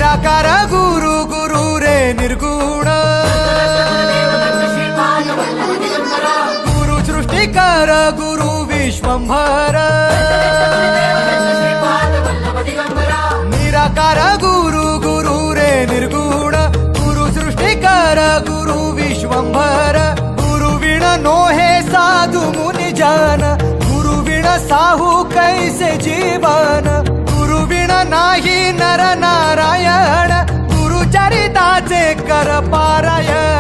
निराकार गुरु गुरु रे निर्गुण गुरु सृष्टिकर गुरु विश्वंभर निराकार गुरु गुरु रे निर्गुण गुरु सृष्टिकर गुरु विश्वंभर गुरु विण नोहे साधु मुनि जन गुरु विण साहू कैसे जीवन गुरु विण नाही नर नारायण गुरु चरिताचे कर पारायण